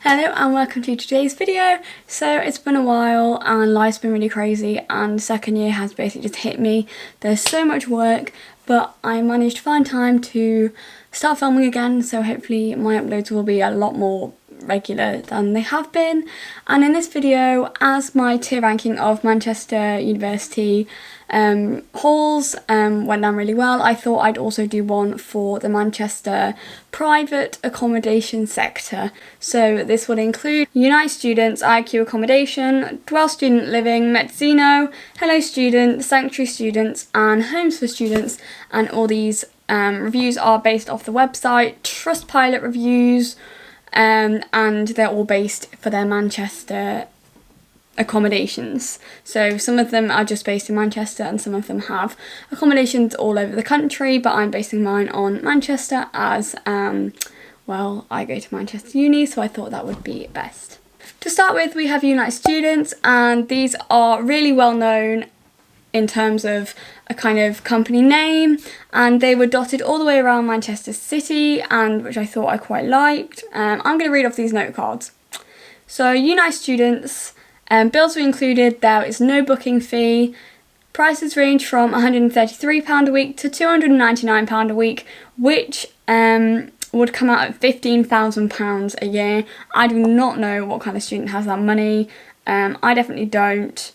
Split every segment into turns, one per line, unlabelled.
Hello and welcome to today's video. So it's been a while and life's been really crazy and second year has basically just hit me. There's so much work, but I managed to find time to start filming again, so hopefully my uploads will be a lot more regular than they have been. And in this video, as my tier ranking of Manchester University halls went down really well, I thought I'd also do one for the Manchester private accommodation sector. So this would include Unite Students, IQ Accommodation, Dwell Student Living, Medzino, Hello Student, Sanctuary Students and Homes for Students, and all these reviews are based off the website Trustpilot reviews, and they're all based for their Manchester accommodations. So some of them are just based in Manchester and some of them have accommodations all over the country, but I'm basing mine on Manchester as well, I go to Manchester Uni, so I thought that would be best. To start with, we have Unite Students, and these are really well known in terms of a kind of company name, and they were dotted all the way around Manchester City, and which I thought I quite liked. I'm going to read off these note cards. So Unite Students, bills were included, there is no booking fee, prices range from £133 a week to £299 a week, which would come out at £15,000 a year. I do not know what kind of student has that money. I definitely don't.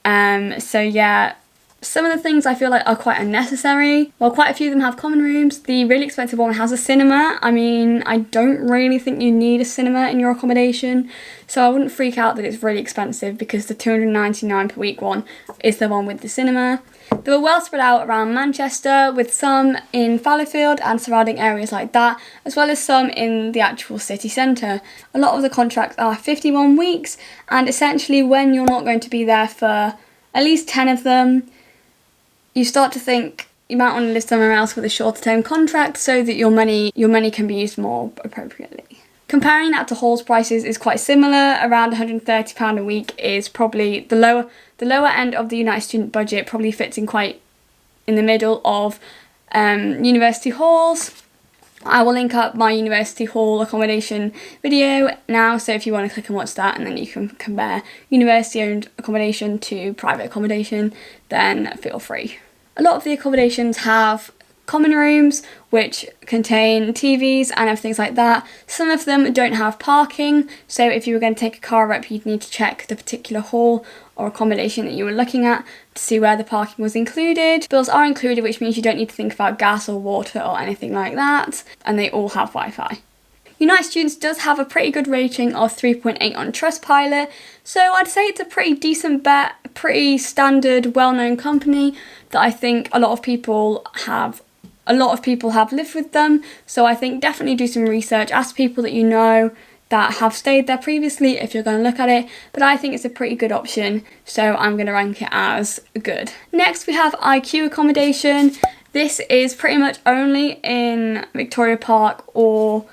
So yeah, some of the things I feel like are quite unnecessary. Well, quite a few of them have common rooms. The really expensive one has a cinema. I mean, I don't really think you need a cinema in your accommodation, so I wouldn't freak out that it's really expensive because the £299 per week one is the one with the cinema. They were well spread out around Manchester, with some in Fallowfield and surrounding areas like that, as well as some in the actual city centre. A lot of the contracts are 51 weeks, and essentially when you're not going to be there for at least 10 of them, you start to think you might want to live somewhere else with a shorter term contract so that your money can be used more appropriately. Comparing that to halls prices is quite similar. Around £130 a week is probably the lower end of the Unite student budget, probably fits in quite in the middle of university halls. I will link up my university hall accommodation video now, so if you want to click and watch that and then you can compare university owned accommodation to private accommodation, then feel free. A lot of the accommodations have common rooms which contain TVs and everything like that. Some of them don't have parking, so if you were going to take a car up, you'd need to check the particular hall or accommodation that you were looking at to see where the parking was included. Bills are included, which means you don't need to think about gas or water or anything like that, and they all have Wi-Fi. Unite Students does have a pretty good rating of 3.8 on Trustpilot, so I'd say it's a pretty decent bet, pretty standard, well-known company that I think a lot of people have lived with them, so I think definitely do some research, ask people that you know that have stayed there previously if you're going to look at it, but I think it's a pretty good option, so I'm going to rank it as good. Next we have IQ Accommodation. This is pretty much only in Victoria Park or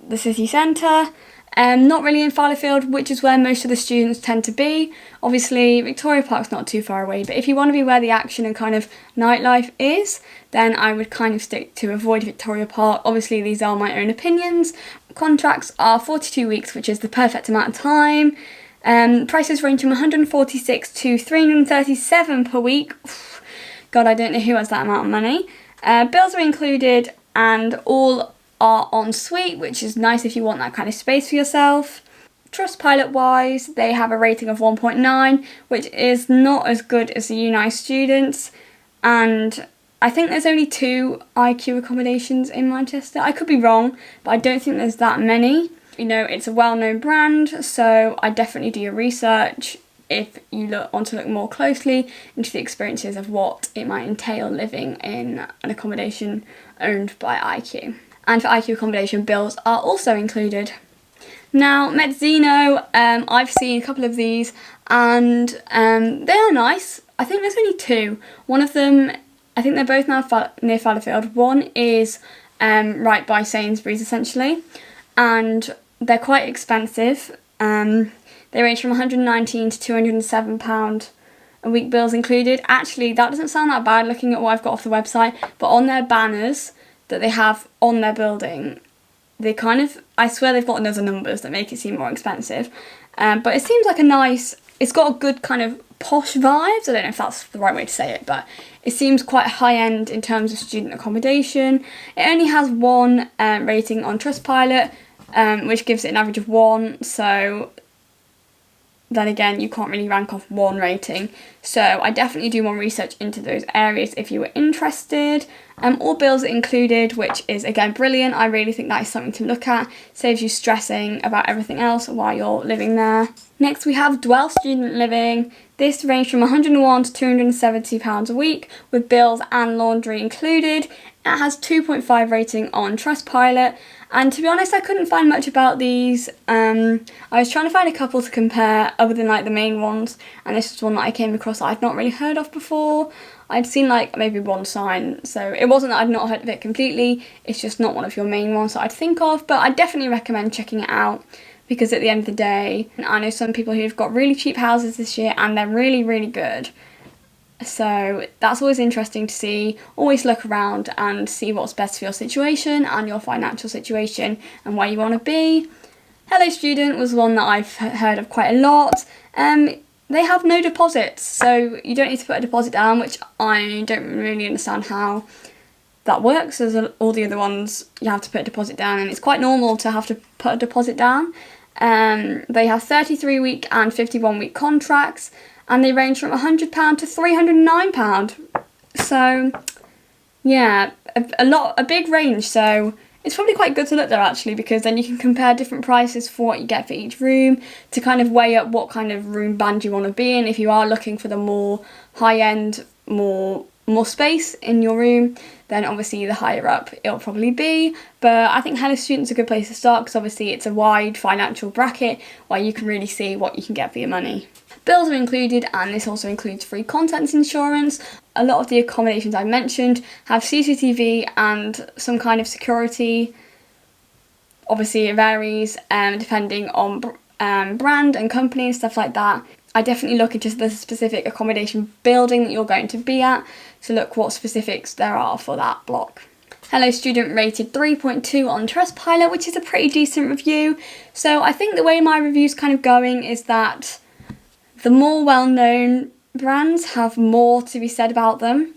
the city centre, not really in Fallowfield, which is where most of the students tend to be. Obviously Victoria Park's not too far away, but if you want to be where the action and kind of nightlife is, then I would kind of stick to avoid Victoria Park. Obviously these are my own opinions. Contracts are 42 weeks, which is the perfect amount of time. Prices range from 146 to 337 per week. God, I don't know who has that amount of money. Bills are included and all are en suite, which is nice if you want that kind of space for yourself. Trustpilot wise, they have a rating of 1.9, which is not as good as the Unite Students, and I think there's only 2 IQ accommodations in Manchester. I could be wrong, but I don't think there's that many. You know, it's a well-known brand, so I definitely do your research if you want to look more closely into the experiences of what it might entail living in an accommodation owned by IQ. And for IQ accommodation, bills are also included. Now, Medzino, I've seen a couple of these and they are nice. I think there's only 2. One of them, I think they're both now near Fallowfield. One is right by Sainsbury's essentially, and they're quite expensive. They range from £119 to £207 a week, bills included. Actually, that doesn't sound that bad looking at what I've got off the website, but on their banners that they have on their building, I swear they've got other numbers that make it seem more expensive. But it seems like it's got a good kind of posh vibes. I don't know if that's the right way to say it, but it seems quite high end in terms of student accommodation. It only has 1 rating on Trustpilot, which gives it an average of 1, so then again, you can't really rank off 1 rating. So I definitely do more research into those areas if you were interested. All bills are included, which is again brilliant. I really think that is something to look at. Saves you stressing about everything else while you're living there. Next we have Dwell Student Living. This ranged from £101 to £270 a week with bills and laundry included. It has 2.5 rating on Trustpilot. And to be honest, I couldn't find much about these. I was trying to find a couple to compare other than like the main ones, and this was one that I came across that I'd not really heard of before. I'd seen like maybe one sign, so it wasn't that I'd not heard of it completely, it's just not one of your main ones that I'd think of, but I definitely recommend checking it out because at the end of the day, I know some people who've got really cheap houses this year and they're really, really good. So that's always interesting to see. Always look around and see what's best for your situation and your financial situation and where you want to be. Hello Student was one that I've heard of quite a lot. They have no deposits, so you don't need to put a deposit down, which I don't really understand how that works, as all the other ones you have to put a deposit down, and it's quite normal to have to put a deposit down. They have 33-week and 51-week contracts, and they range from £100 to £309. So yeah, a big range. So it's probably quite good to look there actually, because then you can compare different prices for what you get for each room to kind of weigh up what kind of room band you want to be in. If you are looking for the more high end, more space in your room, then obviously the higher up it'll probably be. But I think Hello Student's a good place to start because obviously it's a wide financial bracket where you can really see what you can get for your money. Bills are included, and this also includes free contents insurance. A lot of the accommodations I mentioned have CCTV and some kind of security. Obviously it varies depending on brand and company and stuff like that. I definitely look into the specific accommodation building that you're going to be at to look what specifics there are for that block. Hello Student rated 3.2 on Trustpilot, which is a pretty decent review. So I think the way my review's kind of going is that the more well-known brands have more to be said about them,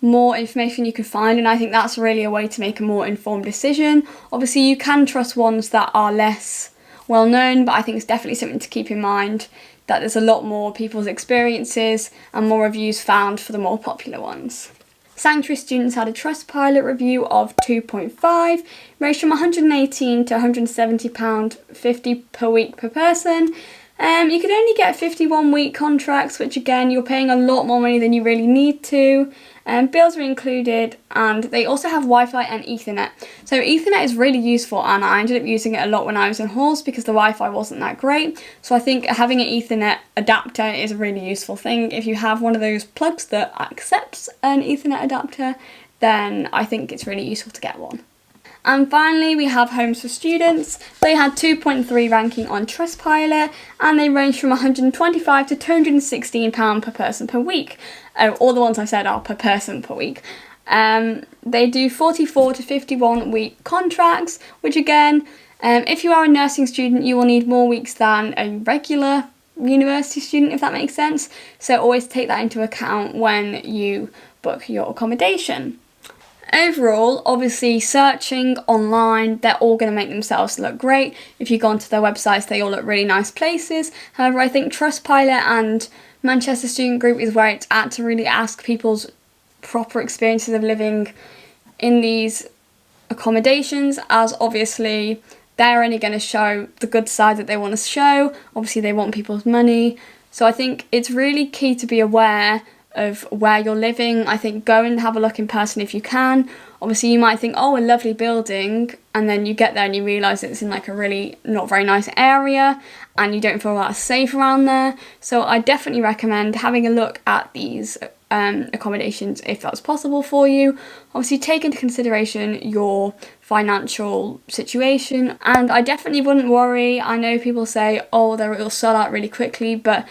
more information you can find, and I think that's really a way to make a more informed decision. Obviously you can trust ones that are less well-known, but I think it's definitely something to keep in mind that there's a lot more people's experiences and more reviews found for the more popular ones. Sanctuary Students had a Trustpilot review of 2.5, ranged from £118 to £170.50 per week per person. You can only get 51-week contracts, which again, you're paying a lot more money than you really need to. Bills are included, and they also have Wi-Fi and Ethernet. So Ethernet is really useful, and I ended up using it a lot when I was in halls because the Wi-Fi wasn't that great. So I think having an Ethernet adapter is a really useful thing. If you have one of those plugs that accepts an Ethernet adapter, then I think it's really useful to get one. And finally, we have Homes for Students. They had 2.3 ranking on Trustpilot, and they range from £125 to £216 per person per week. All the ones I said are per person per week. They do 44 to 51 week contracts, which again, if you are a nursing student, you will need more weeks than a regular university student, if that makes sense. So always take that into account when you book your accommodation. Overall, obviously searching online, they're all going to make themselves look great. If you go onto their websites, they all look really nice places. However, I think Trustpilot and Manchester Student Group is where it's at to really ask people's proper experiences of living in these accommodations, as obviously they're only going to show the good side that they want to show. Obviously they want people's money. So I think it's really key to be aware of where you're living. I think go and have a look in person if you can. Obviously you might think, oh, a lovely building, and then you get there and you realise it's in like a really not very nice area and you don't feel that safe around there. So I definitely recommend having a look at these accommodations if that's possible for you. Obviously take into consideration your financial situation, and I definitely wouldn't worry. I know people say, oh, it'll sell out really quickly, but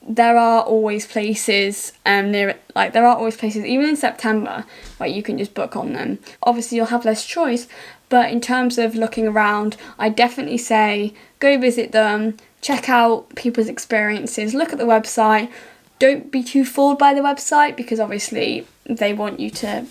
there are always places near it, like there are always places even in September where you can just book on them. Obviously you'll have less choice, but in terms of looking around, I definitely say go visit them, check out people's experiences, look at the website. Don't be too fooled by the website, because obviously they want you to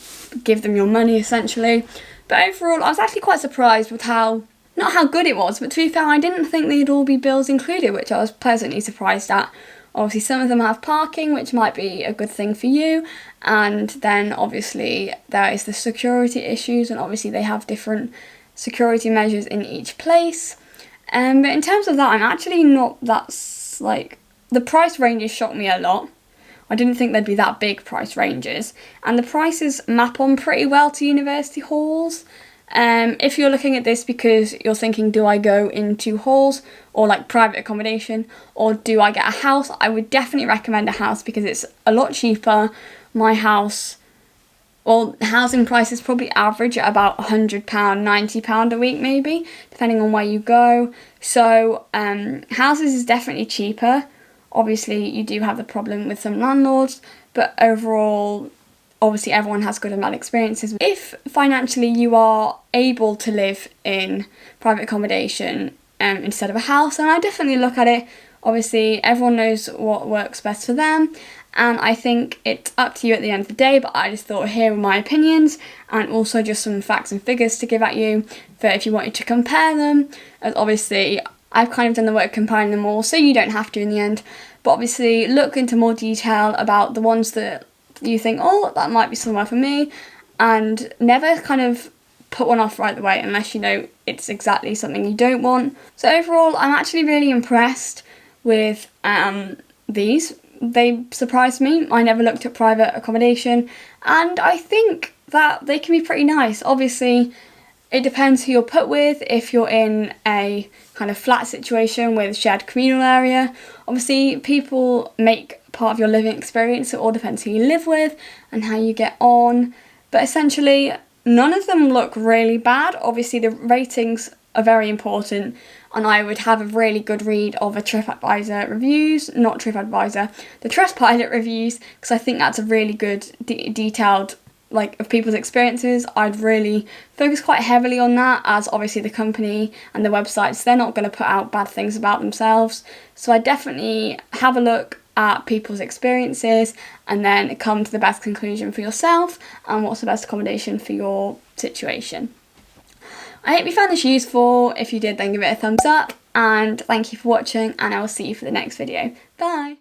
give them your money essentially. But overall, I was actually quite surprised with not how good it was, but to be fair, I didn't think they'd all be bills included, which I was pleasantly surprised at. Obviously some of them have parking, which might be a good thing for you, and then obviously there is the security issues, and obviously they have different security measures in each place. But in terms of that, I'm actually not that, like, the price ranges shocked me a lot. I didn't think there'd be that big price ranges, and the prices map on pretty well to university halls. If you're looking at this because you're thinking, do I go into halls or like private accommodation, or do I get a house, I would definitely recommend a house because it's a lot cheaper. My house, well, housing prices probably average at about £100, £90 a week maybe, depending on where you go. So houses is definitely cheaper. Obviously you do have the problem with some landlords, but overall, obviously everyone has good and bad experiences. If financially you are able to live in private accommodation instead of a house, then I definitely look at it. Obviously everyone knows what works best for them, and I think it's up to you at the end of the day, but I just thought here are my opinions and also just some facts and figures to give at you for if you wanted to compare them, as obviously I've kind of done the work comparing them all, so you don't have to in the end. But obviously look into more detail about the ones that you think, oh, that might be somewhere for me, and never kind of put one off right away unless you know it's exactly something you don't want. So overall, I'm actually really impressed with these. They surprised me. I never looked at private accommodation, and I think that they can be pretty nice. Obviously, it depends who you're put with. If you're in a kind of flat situation with shared communal area, obviously people make part of your living experience. It all depends who you live with and how you get on. But essentially, none of them look really bad. Obviously, the ratings are very important, and I would have a really good read of a TripAdvisor reviews, not TripAdvisor, the Trustpilot reviews, because I think that's a really good detailed like of people's experiences. I'd really focus quite heavily on that, as obviously the company and the websites, they're not going to put out bad things about themselves. So I definitely have a look at people's experiences and then come to the best conclusion for yourself and what's the best accommodation for your situation. I hope you found this useful. If you did, then give it a thumbs up, and thank you for watching, and I will see you for the next video. Bye!